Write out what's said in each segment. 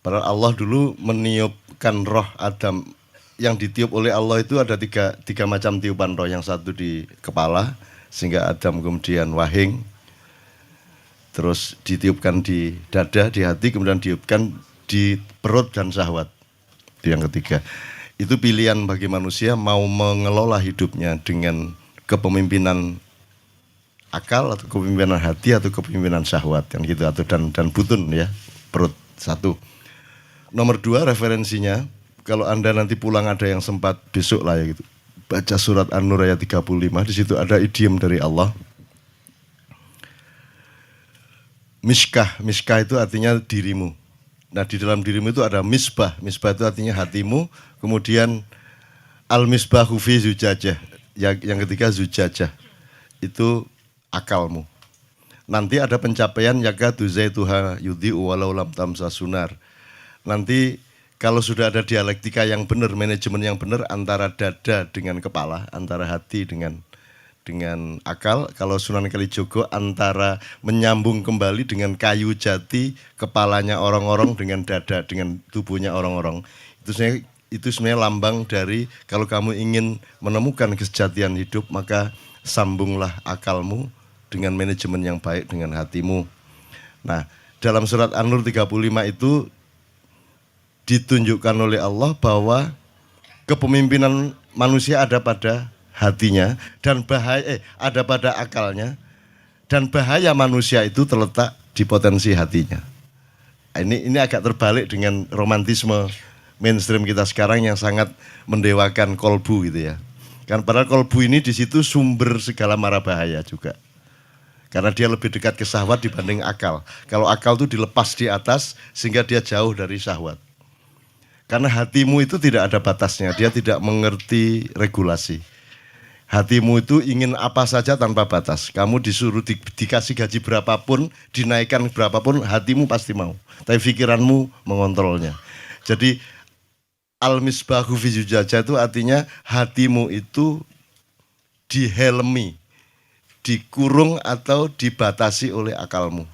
Padahal Allah dulu meniupkan roh Adam, yang ditiup oleh Allah itu ada tiga macam tiupan roh. Yang satu di kepala sehingga Adam kemudian wahing, terus ditiupkan di dada, di hati, kemudian ditiupkan di perut dan syahwat. Itu yang ketiga. Itu pilihan bagi manusia mau mengelola hidupnya dengan kepemimpinan akal atau kepemimpinan hati atau kepemimpinan syahwat yang gitu, atau dan butun ya, perut. Satu. Nomor dua, referensinya kalau Anda nanti pulang ada yang sempat besok lah ya gitu, baca surat An-Nur ayat 35, di situ ada idiom dari Allah. Miskah, miskah itu artinya dirimu. Nah di dalam dirimu itu ada misbah, misbah itu artinya hatimu. Kemudian al-misbahu fi zujajah, yang ketiga zujajah, itu akalmu. Nanti ada pencapaian yakadu zaituha yudhi'u walau lam tamsa sunar. Nanti kalau sudah ada dialektika yang benar, manajemen yang benar antara dada dengan kepala, antara hati dengan akal. Kalau Sunan Kalijogo antara menyambung kembali dengan kayu jati, kepalanya orang-orang dengan dada, dengan tubuhnya orang-orang. Itu sebenarnya lambang dari kalau kamu ingin menemukan kesejatian hidup, maka sambunglah akalmu dengan manajemen yang baik dengan hatimu. Nah, dalam surat An-Nur 35 itu ditunjukkan oleh Allah bahwa kepemimpinan manusia ada pada hatinya dan bahaya ada pada akalnya, dan bahaya manusia itu terletak di potensi hatinya. Ini agak terbalik dengan romantisme mainstream kita sekarang yang sangat mendewakan kolbu gitu ya. Kan padahal kolbu ini di situ sumber segala mara bahaya juga. Karena dia lebih dekat ke syahwat dibanding akal. Kalau akal itu dilepas di atas sehingga dia jauh dari syahwat. Karena hatimu itu tidak ada batasnya, dia tidak mengerti regulasi. Hatimu itu ingin apa saja tanpa batas. Kamu disuruh dikasih gaji berapapun, dinaikkan berapapun, hatimu pasti mau. Tapi pikiranmu mengontrolnya. Jadi al-misbahu fi zujajah itu artinya hatimu itu dihelmi, dikurung atau dibatasi oleh akalmu.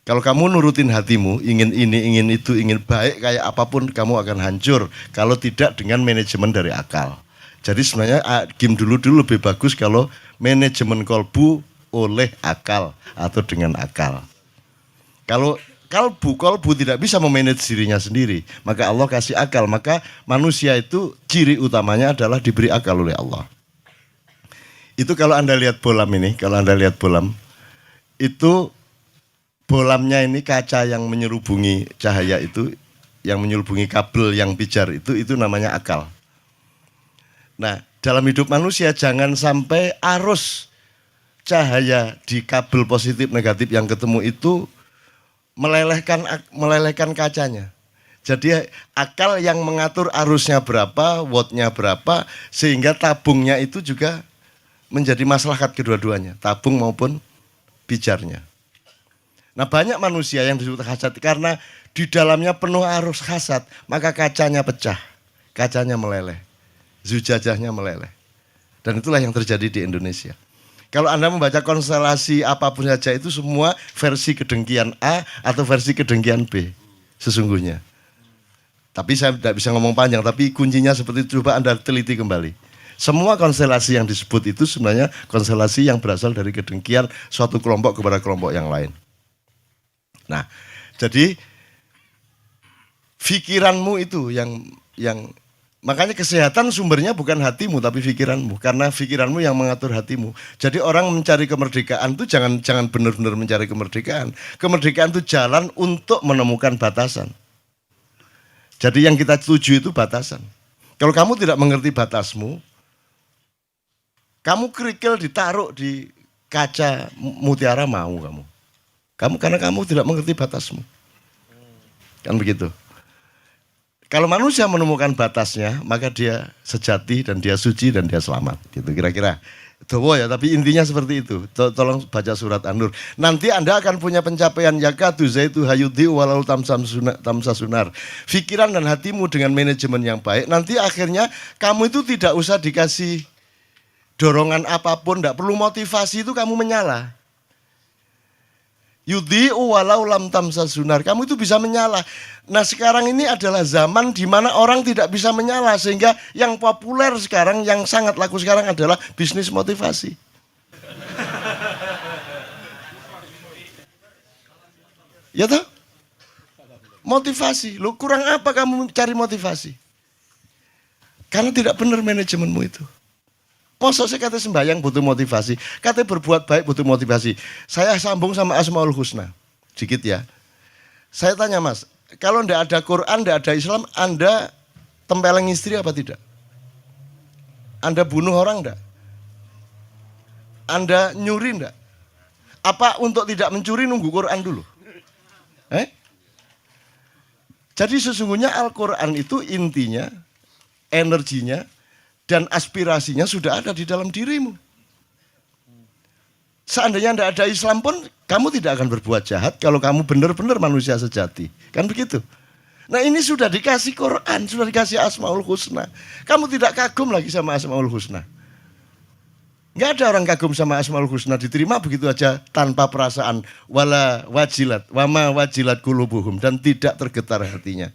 Kalau kamu nurutin hatimu, ingin ini, ingin itu, ingin baik kayak apapun, kamu akan hancur kalau tidak dengan manajemen dari akal. Jadi sebenarnya game dulu lebih bagus kalau manajemen kolbu oleh akal atau dengan akal. Kalau kolbu tidak bisa memanage dirinya sendiri, maka Allah kasih akal. Maka manusia itu ciri utamanya adalah diberi akal oleh Allah. Itu kalau Anda lihat bolam ini, itu bolamnya ini kaca yang menyerubungi cahaya itu, yang menyerubungi kabel yang pijar itu namanya akal. Nah, dalam hidup manusia jangan sampai arus cahaya di kabel positif negatif yang ketemu itu melelehkan kacanya. Jadi akal yang mengatur arusnya berapa, wattnya berapa, sehingga tabungnya itu juga menjadi maslahat kedua-duanya, tabung maupun pijarnya. Nah banyak manusia yang disebut hasad karena di dalamnya penuh arus hasad, maka kacanya pecah, kacanya meleleh, zujajahnya meleleh. Dan itulah yang terjadi di Indonesia. Kalau Anda membaca konstelasi apapun saja itu semua versi kedengkian A atau versi kedengkian B sesungguhnya. Tapi saya tidak bisa ngomong panjang, tapi kuncinya seperti itu, coba Anda teliti kembali. Semua konstelasi yang disebut itu sebenarnya konstelasi yang berasal dari kedengkian suatu kelompok kepada kelompok yang lain. Nah, jadi pikiranmu itu yang makanya kesehatan sumbernya bukan hatimu tapi pikiranmu, karena pikiranmu yang mengatur hatimu. Jadi orang mencari kemerdekaan itu jangan benar-benar mencari kemerdekaan. Kemerdekaan itu jalan untuk menemukan batasan. Jadi yang kita tuju itu batasan. Kalau kamu tidak mengerti batasmu, kamu kerikil ditaruh di kaca mutiara mau kamu karena kamu tidak mengerti batasmu. Kan begitu. Kalau manusia menemukan batasnya, maka dia sejati dan dia suci dan dia selamat. Gitu kira-kira. Dawa ya, tapi intinya seperti itu. Tolong baca surat An-Nur. Nanti Anda akan punya pencapaian yakadu zaitu hayudhi walau tamsa sunar. Pikiran dan hatimu dengan manajemen yang baik, nanti akhirnya kamu itu tidak usah dikasih dorongan apapun, tidak perlu motivasi, itu kamu menyala. Yudhi'u walau lam tamsasunar. Kamu itu bisa menyala. Nah sekarang ini adalah zaman di mana orang tidak bisa menyala. Sehingga yang populer sekarang, yang sangat laku sekarang adalah bisnis motivasi. Ya toh? Motivasi. Lu kurang apa kamu cari motivasi? Karena tidak benar manajemenmu itu. Masa saya kata sembahyang butuh motivasi, kata berbuat baik butuh motivasi. Saya sambung sama Asmaul Husna, sedikit ya. Saya tanya Mas, kalau ndak ada Quran, ndak ada Islam, Anda tempeleng istri apa tidak? Anda bunuh orang ndak? Anda nyuri ndak? Apa untuk tidak mencuri nunggu Quran dulu? Jadi sesungguhnya Al-Quran itu intinya, energinya, dan aspirasinya sudah ada di dalam dirimu. Seandainya tidak ada Islam pun, kamu tidak akan berbuat jahat kalau kamu benar-benar manusia sejati. Kan begitu? Nah ini sudah dikasih Quran, sudah dikasih Asmaul Husna. Kamu tidak kagum lagi sama Asmaul Husna. Nggak ada orang kagum sama Asmaul Husna, diterima begitu aja tanpa perasaan. Wala wajilat, wama wajilat kulubuhum. Dan tidak tergetar hatinya.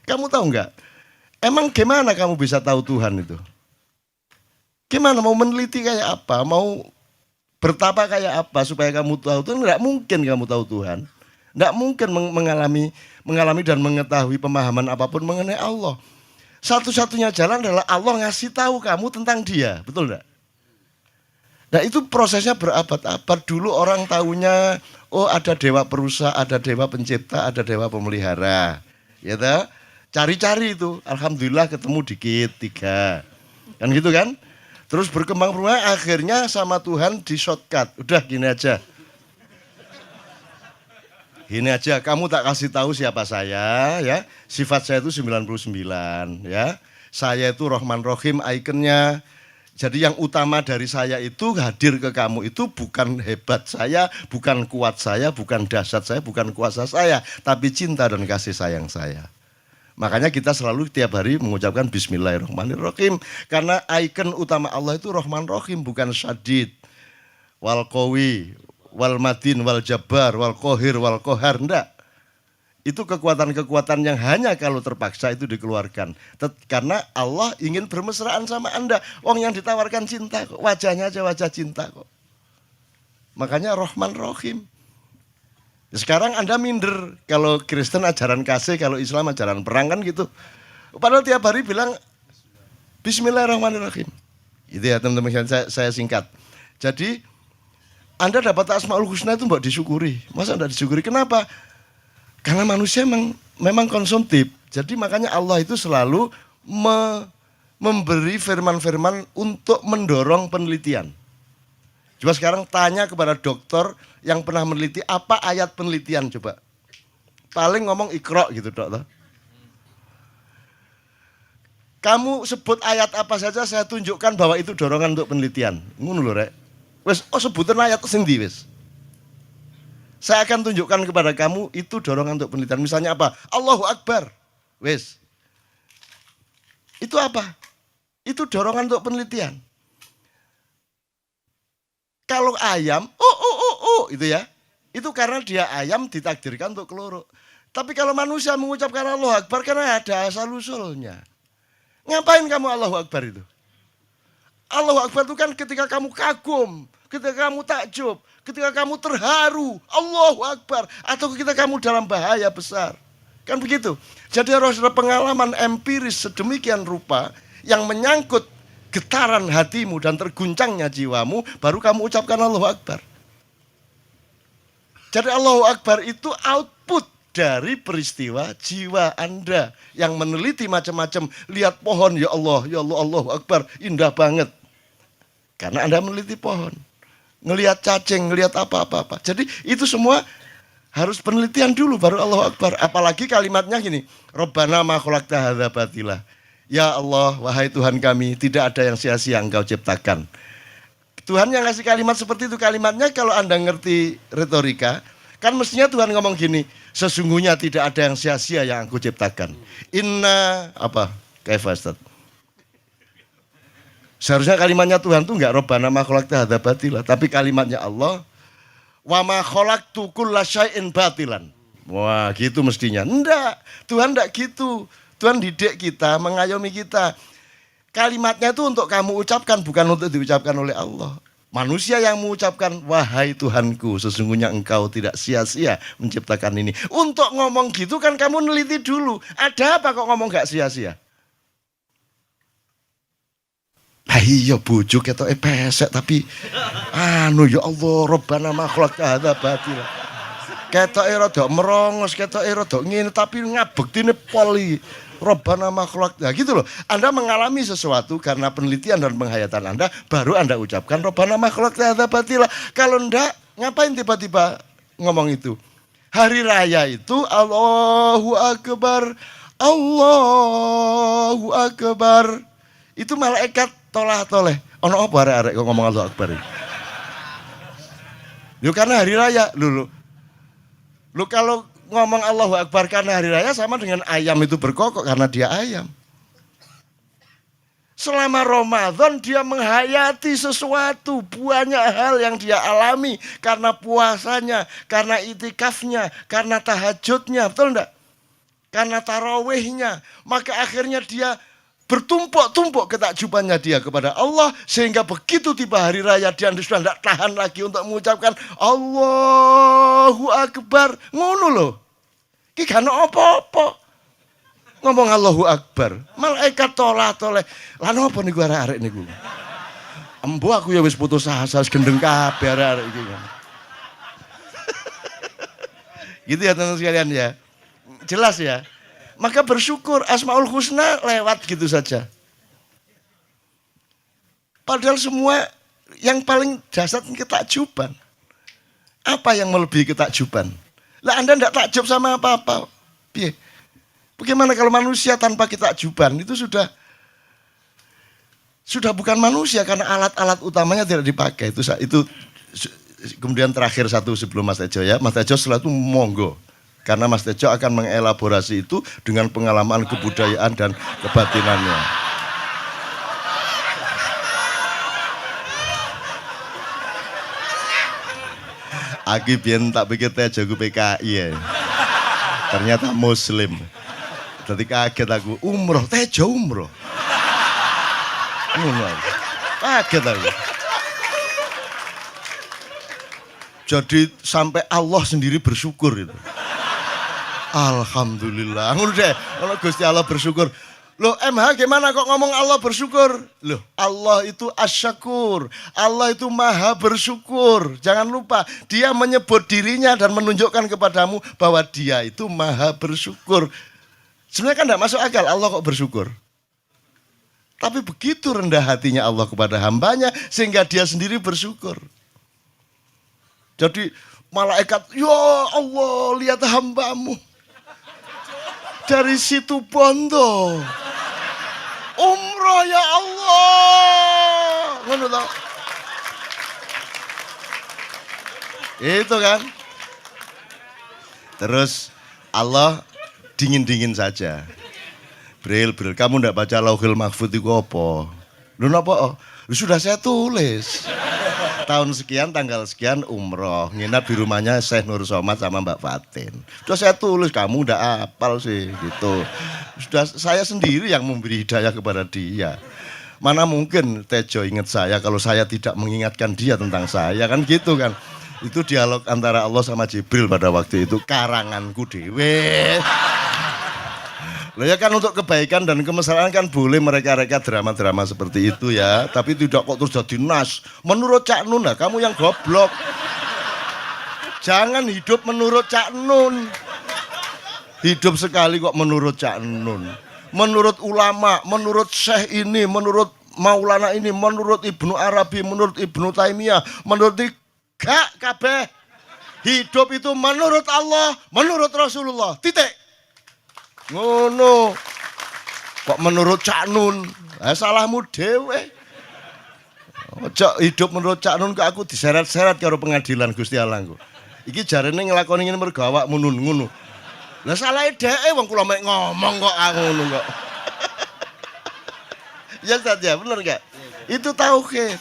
Kamu tahu nggak? Emang gimana kamu bisa tahu Tuhan itu? Gimana mau meneliti kayak apa, mau bertapa kayak apa supaya kamu tahu Tuhan? Tidak mungkin kamu tahu Tuhan. Tidak mungkin mengalami dan mengetahui pemahaman apapun mengenai Allah. Satu-satunya jalan adalah Allah ngasih tahu kamu tentang Dia, betul tidak? Nah itu prosesnya berabad-abad. Dulu orang tahunya, oh ada dewa perusak, ada dewa pencipta, ada dewa pemelihara. Ya toh? Cari-cari itu, alhamdulillah ketemu dikit 3. Kan gitu kan? Terus berkembang akhirnya sama Tuhan di shortcut. Udah gini aja. Gini aja, kamu tak kasih tahu siapa saya ya. Sifat saya itu 99 ya. Saya itu Rahman Rahim ikonnya. Jadi yang utama dari saya itu hadir ke kamu itu bukan hebat saya, bukan kuat saya, bukan dahsyat saya, bukan kuasa saya, tapi cinta dan kasih sayang saya. Makanya kita selalu tiap hari mengucapkan Bismillahirrahmanirrahim. Karena ikon utama Allah itu Rahman Rahim, bukan Syadid, Wal Qawi, Wal Madin, Wal Jabbar, Wal Qahir, Wal Qahar. Enggak. Itu kekuatan-kekuatan yang hanya kalau terpaksa itu dikeluarkan. Karena Allah ingin bermesraan sama Anda. Wong yang ditawarkan cinta kok. Wajahnya aja wajah cinta kok. Makanya Rahman Rahim. Sekarang Anda minder, kalau Kristen ajaran kasih, kalau Islam ajaran perang kan gitu. Padahal tiap hari bilang Bismillahirrahmanirrahim. Itu ya teman-teman, saya singkat. Jadi Anda dapat Asmaul Husna itu mbak disyukuri. Masa enggak disyukuri? Kenapa? Karena manusia memang konsumtif. Jadi makanya Allah itu selalu memberi firman-firman untuk mendorong penelitian. Coba sekarang tanya kepada dokter yang pernah meneliti apa ayat penelitian coba. Paling ngomong Iqra gitu dokter. Kamu sebut ayat apa saja saya tunjukkan bahwa itu dorongan untuk penelitian. Ngono lho rek. Wes sebutin ayat sing ndi wis. Saya akan tunjukkan kepada kamu itu dorongan untuk penelitian. Misalnya apa? Allahu Akbar. Wes. Itu apa? Itu dorongan untuk penelitian. Kalau ayam, itu ya. Itu karena dia ayam ditakdirkan untuk keloro. Tapi kalau manusia mengucapkan Allahu Akbar karena ada asal-usulnya. Ngapain kamu Allahu Akbar itu? Allahu Akbar itu kan ketika kamu kagum, ketika kamu takjub, ketika kamu terharu, Allahu Akbar. Atau ketika kamu dalam bahaya besar. Kan begitu. Jadi harus ada pengalaman empiris sedemikian rupa yang menyangkut getaran hatimu dan terguncangnya jiwamu, baru kamu ucapkan Allahu Akbar. Jadi Allahu Akbar itu output dari peristiwa jiwa Anda yang meneliti macam-macam. Lihat pohon, ya Allah, Allahu Akbar, indah banget. Karena Anda meneliti pohon. Ngelihat cacing, ngelihat apa-apa. Jadi itu semua harus penelitian dulu baru Allahu Akbar. Apalagi kalimatnya gini, Rabbana ma khalaqta hadza batila. Ya Allah, wahai Tuhan kami, tidak ada yang sia-sia Engkau ciptakan. Tuhan yang ngasih kalimat seperti itu, kalimatnya kalau Anda ngerti retorika, kan mestinya Tuhan ngomong gini, sesungguhnya tidak ada yang sia-sia yang aku ciptakan. Inna, apa? Kaifa Ustaz? Seharusnya kalimatnya Tuhan tuh enggak Rabbana ma khalaqta hadza batila, tapi kalimatnya Allah, Wa ma khalaqtu kulla syai'in batilan. Wah, gitu mestinya. Enggak, Tuhan enggak gitu. Tuhan didik kita, mengayomi kita. Kalimatnya itu untuk kamu ucapkan, bukan untuk diucapkan oleh Allah. Manusia yang mengucapkan, wahai Tuhanku, sesungguhnya engkau tidak sia-sia menciptakan ini. Untuk ngomong gitu kan kamu neliti dulu. Ada apa kok ngomong gak sia-sia? Iya bujuk ketok pesek tapi ya Allah Rabbana ma khalaqta hadza batila. Ketoke rada merongos, ketoke rada ngene tapi ngabektine poli. Rabbana ma khalaqta. Gitu loh. Anda mengalami sesuatu karena penelitian dan penghayatan Anda baru Anda ucapkan Rabbana ma khalaqta hadza batila. Kalau enggak ngapain tiba-tiba ngomong itu? Hari raya itu Allahu Akbar. Allahu Akbar. Itu malaikat tolah-toleh. Ono apa arek-arek kok ngomong Allahu Akbar? Yo karena hari raya. Lu kalau ngomong Allahu Akbar karena hari raya sama dengan ayam itu berkokok karena dia ayam. Selama Ramadan dia menghayati sesuatu, banyak hal yang dia alami karena puasanya, karena itikafnya, karena tahajudnya, betul enggak? Karena tarawihnya, maka akhirnya dia bertumpuk-tumpuk ketakjubannya dia kepada Allah sehingga begitu tiba hari raya dia sudah tidak tahan lagi untuk mengucapkan Allahu Akbar. Ngono loh. Ki gak ono apa-apa. Ngomong Allahu Akbar, malaikat tolah-toleh. Lah napa niku arek-arek niku? Embo aku ya wis putus asa, wis gendeng kabeh arek-arek iki. Gitu ya teman-teman sekalian ya. Jelas ya. Maka bersyukur Asmaul Husna lewat gitu saja. Padahal semua yang paling dasar ketakjuban. Apa yang melebihi ketakjuban? Lah Anda tidak takjub sama apa-apa. Bagaimana kalau manusia tanpa ketakjuban itu sudah bukan manusia karena alat-alat utamanya tidak dipakai. Itu kemudian terakhir satu sebelum Mas Tejo ya. Mas Tejo setelah itu monggo. Karena Mas Tejo akan mengelaborasi itu dengan pengalaman kebudayaan dan kebatinannya. Aku biyen tak pikir Tejo ku PKI ya. Ternyata Muslim. Jadi kaget aku, umroh, Tejo umroh. Kaget aku. Jadi sampai Allah sendiri bersyukur itu. Alhamdulillah. Ngono deh, kalau Gusti Allah bersyukur. Loh MH gimana kok ngomong Allah bersyukur? Loh Allah itu asyakur. Allah itu maha bersyukur. Jangan lupa dia menyebut dirinya dan menunjukkan kepadamu bahwa dia itu maha bersyukur. Sebenarnya kan tidak masuk akal Allah kok bersyukur. Tapi begitu rendah hatinya Allah kepada hambanya sehingga dia sendiri bersyukur. Jadi malaikat, ya Allah lihat hambamu. Dari situ Bondo. Umroh ya Allah. Ngono toh. Itu kan. Terus Allah dingin-dingin saja. Bril, kamu ndak baca Lauhul Mahfuz itu apa? Lu napa? Sudah saya tulis. Tahun sekian, tanggal sekian umroh, nginap di rumahnya Syekh Nur Somad sama Mbak Fatin. Sudah saya tulis, kamu udah hafal sih gitu. Sudah saya sendiri yang memberi hidayah kepada dia. Mana mungkin Tejo ingat saya kalau saya tidak mengingatkan dia tentang saya, kan gitu kan. Itu dialog antara Allah sama Jibril pada waktu itu, karanganku dewe. Loh ya kan untuk kebaikan dan kemesraan kan boleh mereka-reka drama-drama seperti itu ya. Tapi tidak kok terus jadi nas. Menurut Cak Nun, nah, kamu yang goblok. Jangan hidup menurut Cak Nun. Hidup sekali kok menurut Cak Nun. Menurut ulama, menurut Syekh ini, menurut Maulana ini, menurut Ibnu Arabi, menurut Ibnu Taimiyah, menurut gak kabeh. Hidup itu menurut Allah, menurut Rasulullah. Titik. Ngono. Kok menurut Cak Nun? Salahmu dhewe. Ojo hidup menurut Cak Nun kok aku diseret-seret karo pengadilan Gusti Allah engko. Iki jarene nglakoni ngene mergo awakmu nun ngono. Lah salahe dheke wong kula mek ngomong kok ngono kok. Ya saja, bener enggak? Itu tauhid.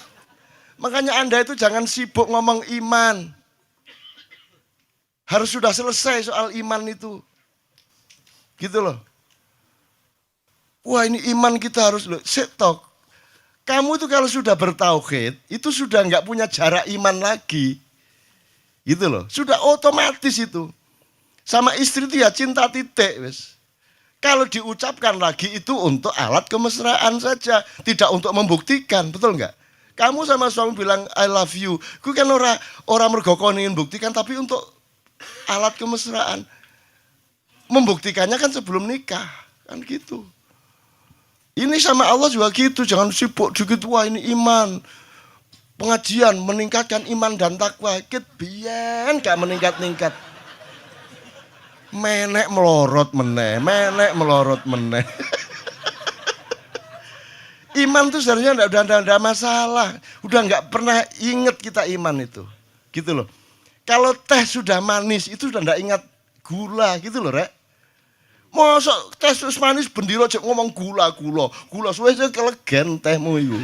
Makanya Anda itu jangan sibuk ngomong iman. Harus sudah selesai soal iman itu. Gitu loh. Wah, ini iman kita harus loh. Setok. Kamu itu kalau sudah bertauhid, itu sudah nggak punya jarak iman lagi. Gitu loh. Sudah otomatis itu. Sama istri itu ya cinta titik, wes. Kalau diucapkan lagi itu untuk alat kemesraan saja, tidak untuk membuktikan, betul nggak? Kamu sama suami bilang I love you, ku kan orang mergo kon ingin buktikan, tapi untuk alat kemesraan. Membuktikannya kan sebelum nikah, kan gitu. Ini sama Allah juga gitu, jangan sibuk dikit, wah ini iman. Pengajian meningkatkan iman dan takwa, biyen gak meningkat-ningkat. Menek melorot meneh. Iman tuh seharusnya udah masalah. Udah nggak pernah inget kita iman itu. Gitu loh. Kalau teh sudah manis itu udah nggak ingat gula gitu loh, Rek. Masa teh terus manis bendiro cek ngomong gula suwe kelegen tehmu itu.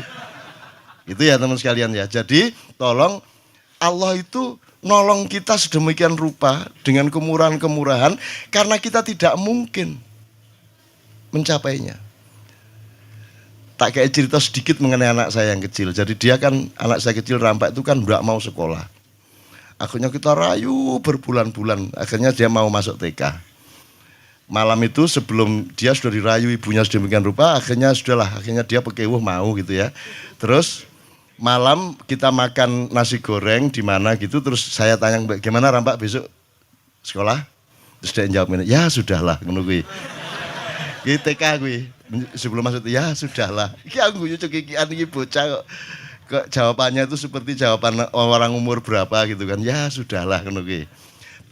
Itu ya teman sekalian ya. Jadi tolong Allah itu nolong kita sedemikian rupa dengan kemurahan-kemurahan karena kita tidak mungkin mencapainya. Tak kayak cerita sedikit mengenai anak saya yang kecil. Jadi dia kan, anak saya kecil rampak itu kan nggak mau sekolah. Akhirnya kita rayu berbulan-bulan, akhirnya dia mau masuk TK. Malam itu sebelum dia sudah dirayu ibunya sedemikian rupa, akhirnya dia pekewuh mau gitu ya. Terus malam kita makan nasi goreng di mana gitu, terus saya tanya, gimana Rampak besok sekolah? Terus dia jawab, ya sudahlah, ngono kuwi. Ki TK kuwi. Sebelum masuk ya sudahlah. Iki aku guyu cekikian iki bocah kok jawabannya itu seperti jawaban orang umur berapa gitu kan. Ya sudahlah ngono kuwi.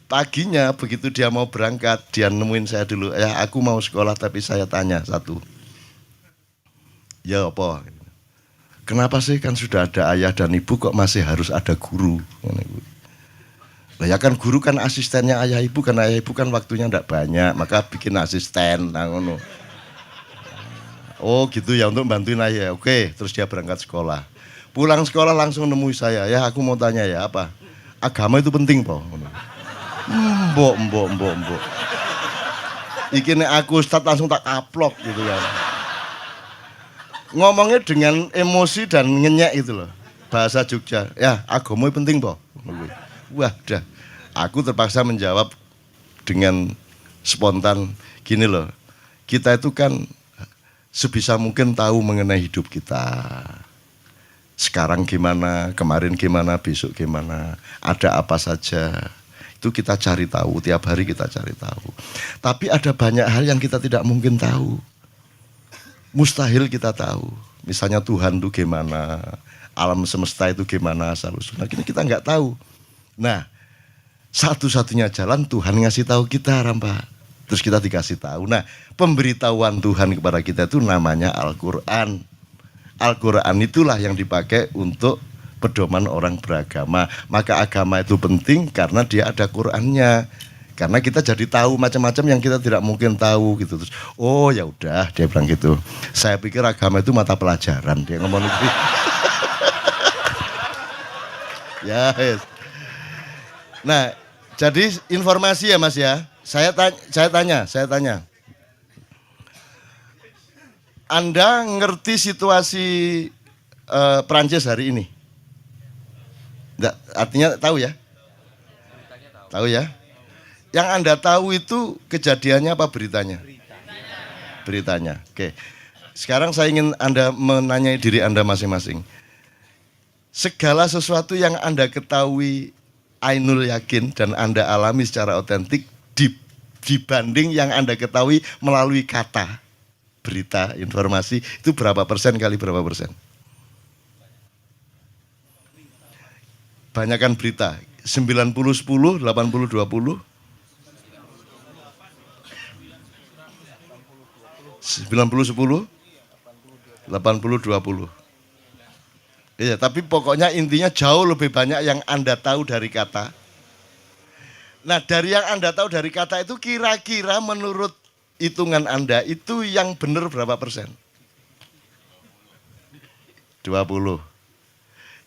Paginya begitu dia mau berangkat, dia nemuin saya dulu. Ya aku mau sekolah tapi saya tanya satu. Ya apa? Kenapa sih kan sudah ada ayah dan ibu kok masih harus ada guru? Nah, ya kan guru kan asistennya ayah ibu, kan ayah ibu kan waktunya enggak banyak, maka bikin asisten. Nah, ngono. Oh gitu ya, untuk bantuin ayah. Oke, terus dia berangkat sekolah. Pulang sekolah langsung nemui saya. Ya aku mau tanya ya apa? Agama itu penting po? Mbok. Iki nek aku ustad langsung tak kaplok gitu kan. Ngomongnya dengan emosi dan ngenyek itu loh. Bahasa Jogja. Ya, agama penting po. Wah, dah. Aku terpaksa menjawab dengan spontan gini loh. Kita itu kan sebisa mungkin tahu mengenai hidup kita. Sekarang gimana, kemarin gimana, besok gimana, ada apa saja. Itu kita cari tahu, tiap hari kita cari tahu. Tapi ada banyak hal yang kita tidak mungkin tahu. Mustahil kita tahu. Misalnya Tuhan itu gimana, alam semesta itu gimana, asal-usulnya kita nggak tahu. Nah, satu-satunya jalan Tuhan ngasih tahu kita, Rampak. Terus kita dikasih tahu. Nah, pemberitahuan Tuhan kepada kita itu namanya Al-Quran. Al-Quran itulah yang dipakai untuk pedoman orang beragama. Maka agama itu penting karena dia ada Qurannya. Karena kita jadi tahu macam-macam yang kita tidak mungkin tahu gitu. Terus, oh ya udah, dia bilang gitu. Saya pikir agama itu mata pelajaran. Dia ngomong gitu. Ya, yes. Nah, jadi informasi ya Mas ya. Saya tanya. Anda ngerti situasi Prancis hari ini? Enggak, artinya tahu ya? Tahu ya? Yang Anda tahu itu kejadiannya apa beritanya? Beritanya. Oke. Sekarang saya ingin Anda menanyai diri Anda masing-masing. Segala sesuatu yang Anda ketahui ainul yakin dan Anda alami secara otentik dibanding yang Anda ketahui melalui kata, berita, informasi, itu berapa persen kali berapa persen? Banyakan berita, 90-10, 80-20, 90-10, 80-20. Iya, tapi pokoknya intinya jauh lebih banyak yang Anda tahu dari kata. Nah, dari yang Anda tahu dari kata itu kira-kira menurut hitungan Anda itu yang benar berapa persen? 20.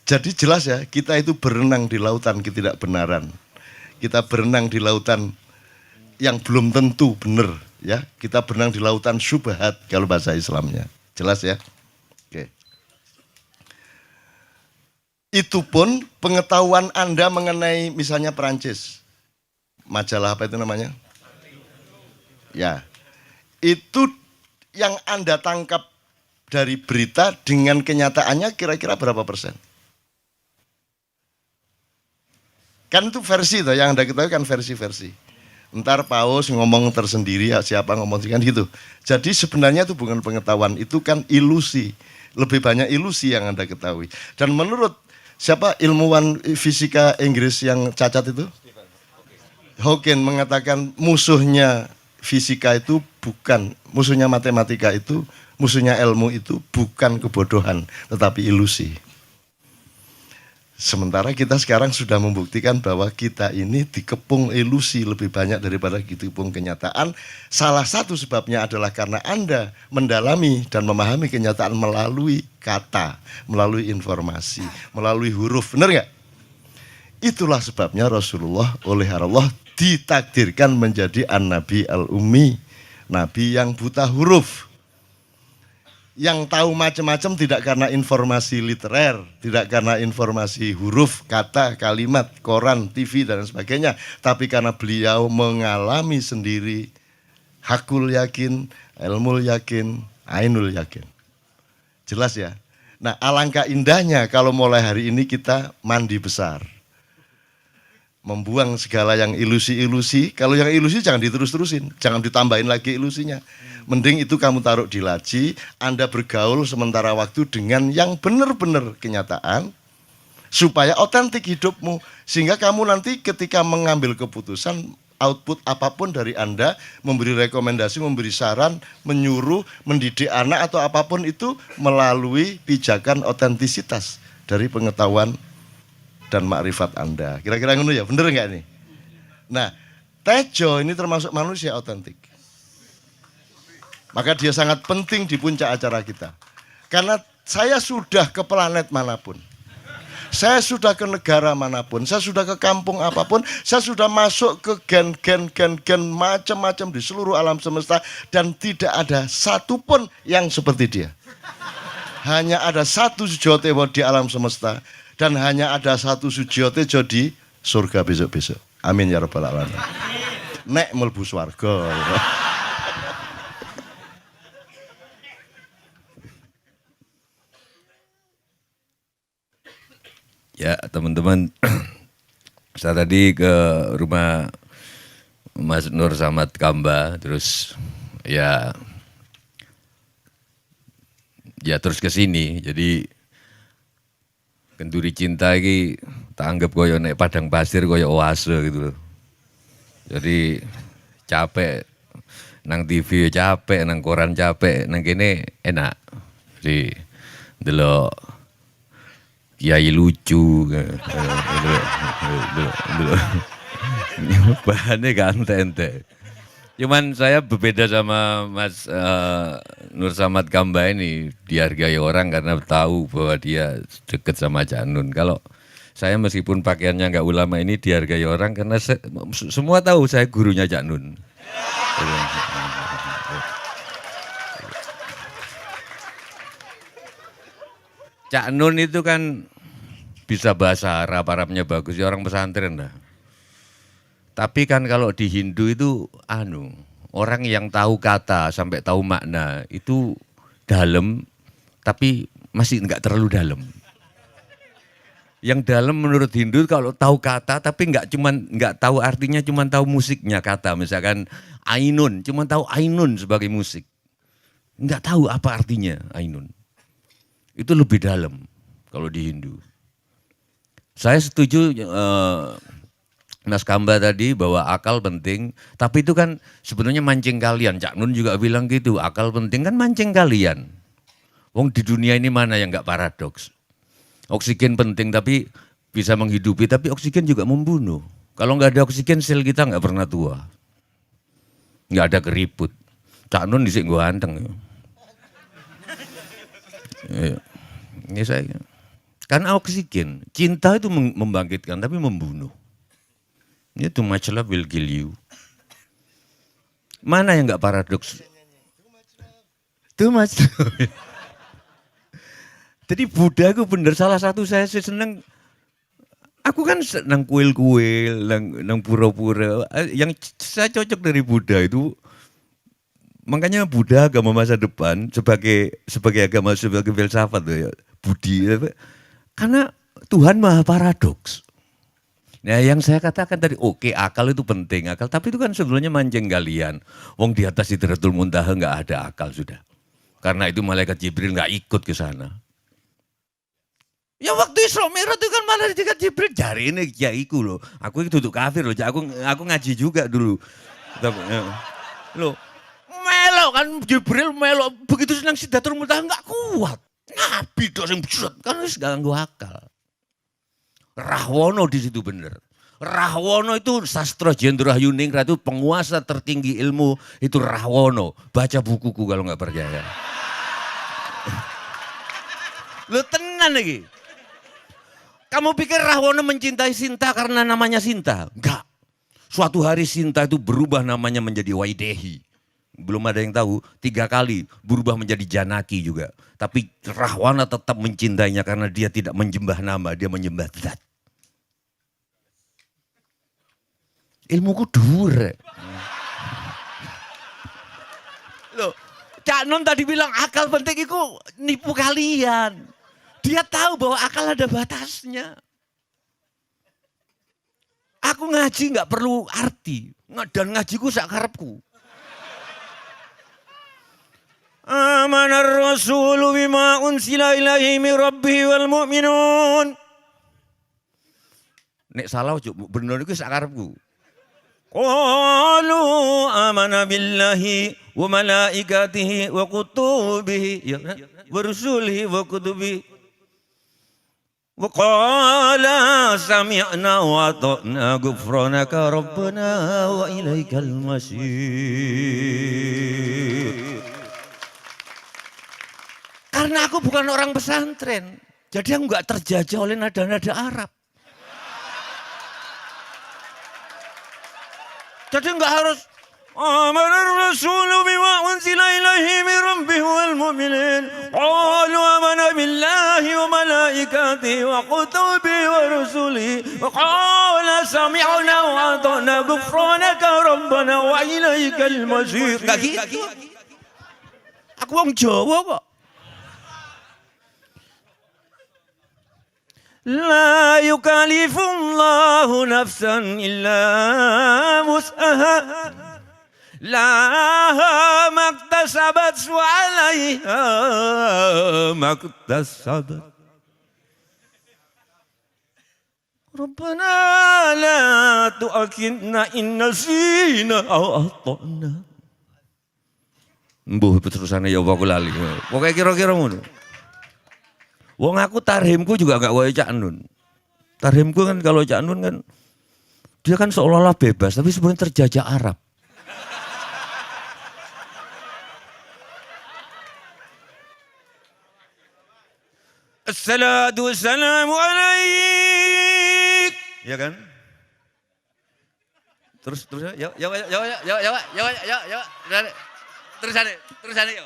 Jadi jelas ya, kita itu berenang di lautan ketidakbenaran. kita berenang di lautan yang belum tentu benar, ya. Kita berenang di lautan syubhat kalau bahasa Islamnya. Jelas ya? Oke. Itu pun pengetahuan Anda mengenai misalnya Perancis. Majalah apa itu namanya? Ya. Itu yang Anda tangkap dari berita dengan kenyataannya kira-kira berapa persen? Kan itu versi toh, yang Anda ketahui kan versi-versi. Ntar Paus ngomong tersendiri, ya siapa ngomong kan gitu. Jadi sebenarnya itu bukan pengetahuan, itu kan ilusi. Lebih banyak ilusi yang Anda ketahui. Dan menurut siapa ilmuwan fisika Inggris yang cacat itu? Hawking mengatakan musuhnya fisika itu bukan, musuhnya matematika itu, musuhnya ilmu itu bukan kebodohan, tetapi ilusi. Sementara kita sekarang sudah membuktikan bahwa kita ini dikepung ilusi lebih banyak daripada dikepung kenyataan. Salah satu sebabnya adalah karena Anda mendalami dan memahami kenyataan melalui kata, melalui informasi, melalui huruf. Benar nggak? Itulah sebabnya Rasulullah oleh Allah ditakdirkan menjadi an-nabi al-ummi, nabi yang buta huruf. Yang tahu macam-macam tidak karena informasi literer, tidak karena informasi huruf, kata, kalimat, koran, TV dan sebagainya, tapi karena beliau mengalami sendiri hakul yakin, ilmul yakin, ainul yakin. Jelas ya? Nah, alangkah indahnya kalau mulai hari ini kita mandi besar. Membuang segala yang ilusi-ilusi. Kalau yang ilusi jangan diterus-terusin, jangan ditambahin lagi ilusinya. Mending itu kamu taruh di laci, Anda bergaul sementara waktu dengan yang benar-benar kenyataan, supaya otentik hidupmu. Sehingga kamu nanti ketika mengambil keputusan, output apapun dari Anda, memberi rekomendasi, memberi saran, menyuruh, mendidik anak atau apapun itu melalui pijakan otentisitas dari pengetahuan dan makrifat Anda. Kira-kira ngono ya, bener nggak nih? Nah, Tejo ini termasuk manusia otentik. Maka dia sangat penting di puncak acara kita. Karena saya sudah ke planet manapun. Saya sudah ke negara manapun, saya sudah ke kampung apapun, saya sudah masuk ke gen macam-macam di seluruh alam semesta dan tidak ada satupun yang seperti dia. Hanya ada satu Sujotewo di alam semesta dan hanya ada satu Sujotejo di surga besok-besok. Amin ya rabbal alamin. Nek mlebu swarga. Ya teman-teman, saya tadi ke rumah Mas Nur Samad Kamba, terus ya terus ke sini. Jadi Kenduri Cinta ini tak anggap koyo nek padang pasir koyo oase gitu loh. Jadi capek nang TV capek, nang koran capek, nang kene enak. Jadi delok kiai lucu, bahannya kan ente. Cuman saya berbeda sama Mas Nur Samad Kamba ini, dihargai orang karena tahu bahwa dia deket sama Cak Nun. Kalau saya meskipun pakaiannya nggak ulama ini dihargai orang karena semua tahu saya gurunya Cak Nun. Cak Nun itu kan bisa bahasa Arab, Arabnya bagus, ya orang pesantren dah. Tapi kan kalau di Hindu itu orang yang tahu kata sampai tahu makna itu dalam, tapi masih enggak terlalu dalam. Yang dalam menurut Hindu kalau tahu kata tapi enggak tahu artinya, cuman tahu musiknya kata. Misalkan ainun, cuman tahu ainun sebagai musik. Enggak tahu apa artinya ainun. Itu lebih dalam kalau di Hindu. Saya setuju Mas Kamba tadi bahwa akal penting, tapi itu kan sebenarnya mancing kalian. Cak Nun juga bilang gitu, akal penting kan mancing kalian. Wong di dunia ini mana yang enggak paradoks? Oksigen penting tapi bisa menghidupi, tapi oksigen juga membunuh. Kalau enggak ada oksigen sel kita enggak pernah tua. Enggak ada keriput. Cak Nun disik gua anteng. Ini saya, karena oksigen, cinta itu membangkitkan tapi membunuh. Ya, too much love will kill you. Mana yang nggak paradoks? Too much love. Jadi Buddha itu bener, salah satu saya sih seneng. Aku kan senang kuil-kuil, nang pura-pura. Yang saya cocok dari Buddha itu, makanya Buddha agama masa depan sebagai agama, sebagai filsafat ya, Budi. Karena Tuhan maha paradoks. Nah yang saya katakan tadi, oke, akal itu penting, akal. Tapi itu kan sebenarnya mancing kalian. Wong di atas Sidratul Muntaha nggak ada akal sudah. Karena itu malaikat Jibril nggak ikut ke sana. Ya waktu Isra Mi'raj itu kan malah malaikat Jibril jari ini kiaiku loh. Aku itu tuh kafir loh. Aku ngaji juga dulu. Loh, melok kan Jibril melok begitu senang Sidratul Muntaha nggak kuat. Nabi dong yang berat kan harus ganggu akal. Rahwono di situ bener. Rahwono itu sastra Jendrayuningrat itu penguasa tertinggi ilmu itu Rahwono. Baca bukuku kalau nggak percaya. Lu tenan lagi. Kamu pikir Rahwono mencintai Sinta karena namanya Sinta? Enggak. Suatu hari Sinta itu berubah namanya menjadi Waidehi. Belum ada yang tahu, 3 kali berubah menjadi Janaki juga. Tapi Rahwana tetap mencintainya karena dia tidak menyembah nama, dia menyembah zat. Ilmuku dhuwur. Loh, Cak Nun tadi bilang akal penting itu nipu kalian. Dia tahu bahwa akal ada batasnya. Aku ngaji nggak perlu arti. Dan ngajiku sakarepku. Amanar rasulu bima unsila ilaihi min rabbihi wal mu'minun. Nek salah bener iku sakarepku. Qalu amana billahi wa malaikatihi wa kutubihi wa rusulihi wa kutubihi. Wa qala sami'na wa ata'na ghufranaka rabbana wa ilaikal masir. Karena aku bukan orang pesantren, jadi aku nggak terjajah oleh nada-nada Arab. Jadi nggak harus amanar rasulu bima unzila ilaihi min rabbihi wal mu'minin. Qalu amana billahi wa malaikatihi wa kutubihi wa rusulihi. Wa qala sami'na wa ata'na ghufranaka rabbana wa ilaikal masir. Enggak gitu. Aku wong Jawa kok. La yukallifullahu nafsan illa wus'aha. Laha maktasabat wa 'alaiha maktasabat. Rabbana la tu'akhidna in nasina aw akhtana. Mbuh terusane ya aku lali. Pokoke kira-kira ngono. Wong aku tarhimku juga gak kaya Cak Nun. Tarhimku kan kalau Cak Nun kan dia kan seolah-olah bebas tapi sebenarnya terjajah Arab. Assalatu wassalamu alaik. Ya kan? Terus ya. Terus ada ya.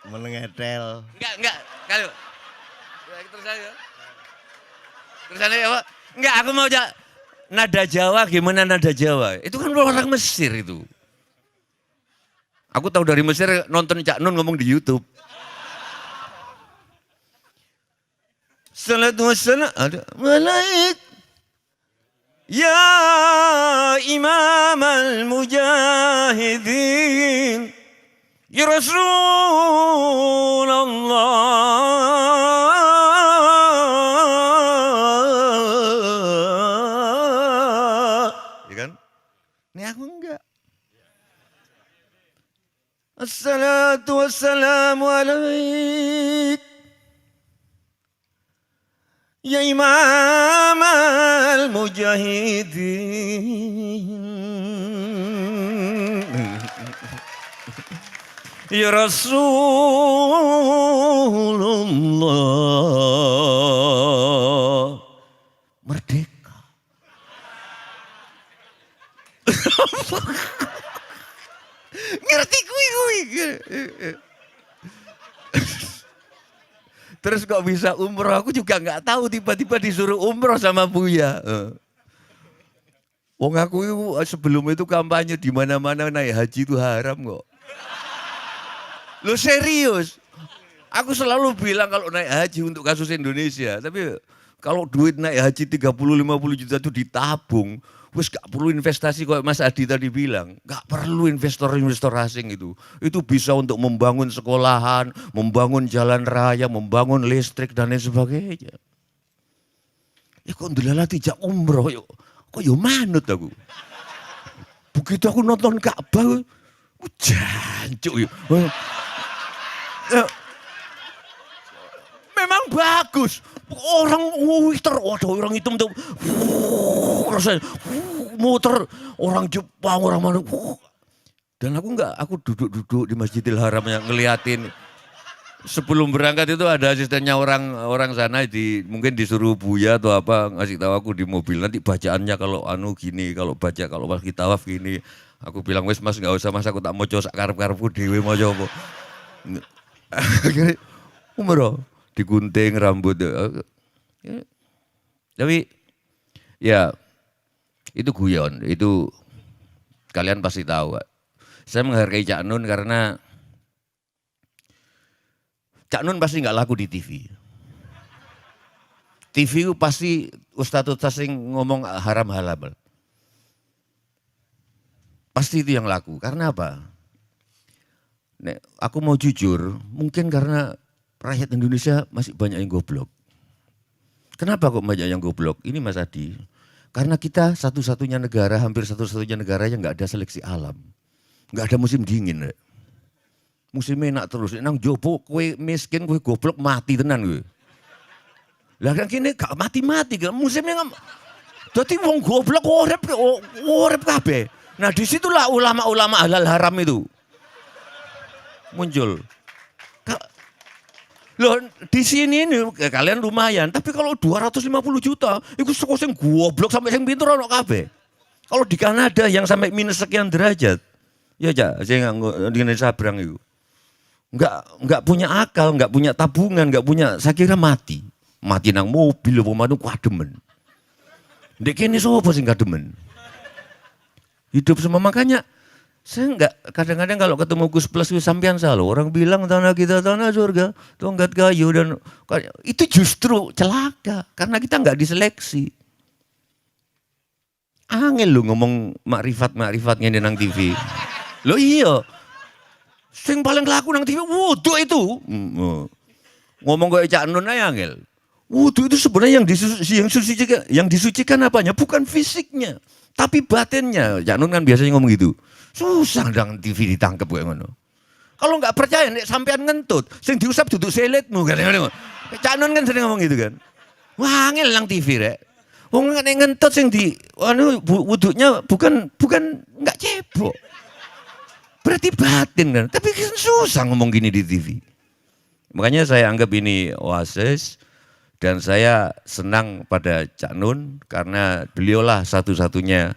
Menengetel. Enggak, kalau. Terus ada ya, Pak. Enggak, aku mau nada Jawa, gimana nada Jawa? Itu kan orang Mesir itu. Aku tahu dari Mesir, nonton Cak Nun ngomong di YouTube. Salatu wassalam, ada malaik. Ya Imam al-Mujahidin. Ya Rasulullah. Ya kan? Ini aku enggak. Assalatu wassalamu alaik. Ya Imam al-Mujahidin. Ya Rasulullah. Merdeka. Ngerti kuwi. Terus kok bisa umroh, aku juga nggak tahu, tiba-tiba disuruh umroh sama Buya. Wong aku itu sebelum itu kampanye di mana-mana naik haji itu haram kok. Lo serius? Aku selalu bilang kalau naik haji untuk kasus Indonesia, tapi kalau duit naik haji 30-50 juta itu ditabung, wes gak perlu investasi kok Mas Adi tadi bilang, gak perlu investor-investor asing itu. Itu bisa untuk membangun sekolahan, membangun jalan raya, membangun listrik dan lain sebagainya. Ya kok ndelala tidak umroh yuk. Kok yo manut aku. Begitu aku nonton Ka'bah, jancuk yuk. Memang bagus. Orang orang hitam tuh muter, orang Jepang, orang mana. Dan aku duduk-duduk di Masjidil Haram yang ngeliatin. Sebelum berangkat itu ada asistennya orang sana mungkin disuruh Buya atau apa ngasih tahu aku di mobil, nanti bacaannya kalau gini, kalau pas kita tawaf gini. Aku bilang wes Mas nggak usah Mas, aku tak mau coba karep-karepku dhewe mau coba. Akhirnya umroh digunting rambut. Tapi ya itu guyon, itu kalian pasti tahu. Saya menghargai Cak Nun karena Cak Nun pasti nggak laku di TV. TV itu pasti ustadz sing ngomong haram halal. Pasti itu yang laku. Karena apa? Nek, aku mau jujur, mungkin karena rakyat Indonesia masih banyak yang goblok. Kenapa kok banyak yang goblok? Ini Mas Adi. Karena kita satu-satunya negara, hampir satu-satunya negara yang nggak ada seleksi alam. Nggak ada musim dingin. Nek. Musimnya enak terus, nang jopo kue miskin, kue goblok mati tenan kue. Lah kan kini gak mati-mati kan, musimnya nggak. Jadi wong goblok urip kabeh. Nah disitulah ulama-ulama halal haram itu muncul. Loh di sini ini kalian lumayan, tapi kalau 250 juta, itu sing goblok sampai sing pinter ono kabeh. Kalau di Kanada yang sampai minus sekian derajat, ya aja, saya nggak di Sabrang itu. Enggak punya akal, enggak punya tabungan, enggak punya, saya kira mati nang mobil apa manung kademen. Ndek kene sapa sing kademen? Hidup semua, makanya saya enggak, kadang-kadang kalau ketemu Gus Plus sampean salah, orang bilang tanah kita tanah surga, tongkat kayu dan itu justru celaka karena kita enggak diseleksi. Angel lu ngomong makrifat-makrifat ngene nang TV. Lo iya. Sing paling laku nang TV wudu itu. Ngomong kayak Cak Nun aja angel. Wudu itu sebenarnya yang disucikan apanya? Bukan fisiknya, tapi batinnya. Cak Nun kan biasanya ngomong gitu. Susah nang TV ditangkep kayak ngono. Kalau nggak percaya nek sampean ngentut, sing diusap duduk seletmu kan. Cak Nun kan sering ngomong gitu kan. Wah angel nang TV rek. Wong nek ngentut sing di wudunya bukan nggak cebok. Berarti batin kan, tapi susah ngomong gini di TV. Makanya saya anggap ini oasis dan saya senang pada Cak Nun karena beliaulah satu-satunya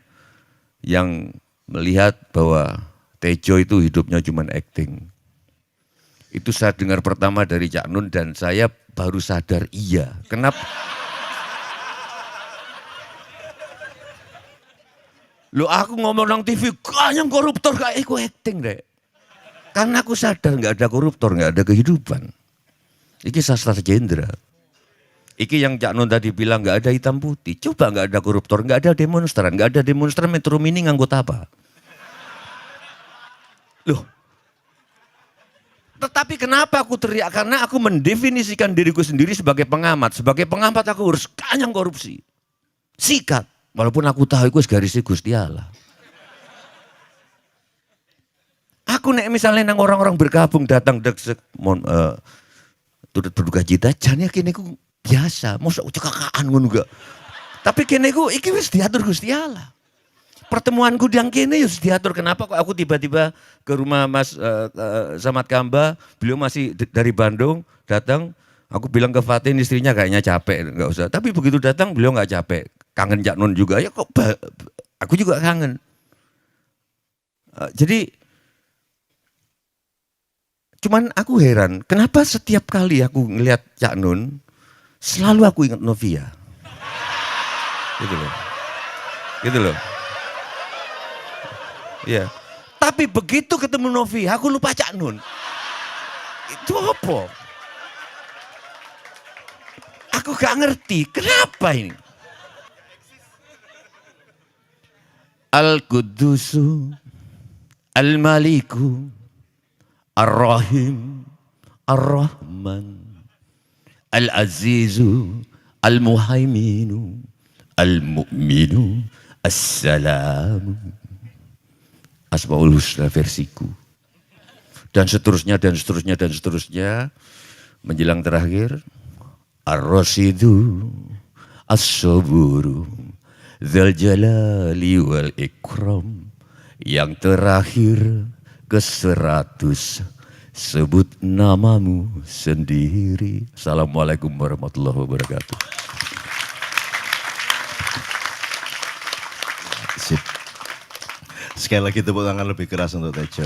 yang melihat bahwa Tejo itu hidupnya cuma acting. Itu saya dengar pertama dari Cak Nun dan saya baru sadar iya. Kenapa? Lo aku ngomong nang TV, yang koruptor kayak aku acting deh. Karena aku sadar nggak ada koruptor, nggak ada kehidupan. Iki sastra Jendra. Iki yang Cak Nun tadi bilang nggak ada hitam putih. Coba nggak ada koruptor, nggak ada demonstran, Metro Mini nganggut apa? Loh. Tetapi kenapa aku teriak? Karena aku mendefinisikan diriku sendiri sebagai pengamat. Sebagai pengamat aku harus kanyang korupsi. Sikat. Walaupun aku tahu itu garisnya Gusti Allah. Aku nek misalnya nang orang-orang bergabung datang deksek turut berduka cita, jane kene ku biasa, mosok cekakaan ngono gak. Tapi kene ku iki wis diatur Gusti Allah. Pertemuanku yang kene wis diatur. Kenapa kok aku tiba-tiba ke rumah Mas Samad Kamba, beliau masih dari Bandung datang. Aku bilang ke Fatin istrinya kayaknya capek, enggak usah. Tapi begitu datang beliau enggak capek. Kangen Cak Nun juga, ya kok aku juga kangen. Jadi cuman aku heran, kenapa setiap kali aku ngelihat Cak Nun, selalu aku ingat Novia. Gitu loh. Gitu loh. Iya. Tapi begitu ketemu Novia, aku lupa Cak Nun. Itu apa? Aku gak ngerti, kenapa ini? Al-Qudusu, Al-Maliku, Ar-Rahim, Ar-Rahman, Al-Azizu, Al-Muhaiminu, Al-Mu'minu, As-Salamu. Asmaul Husna versiku. Dan seterusnya, dan seterusnya, dan seterusnya. Menjelang terakhir, Ar-Rasidu, As-Saburu, Dzal Jalali wal Ikram. Yang terakhir ke-100, sebut namamu sendiri. Assalamualaikum warahmatullahi wabarakatuh. Sip. Sekali lagi tepuk tangan lebih keras untuk Tejo.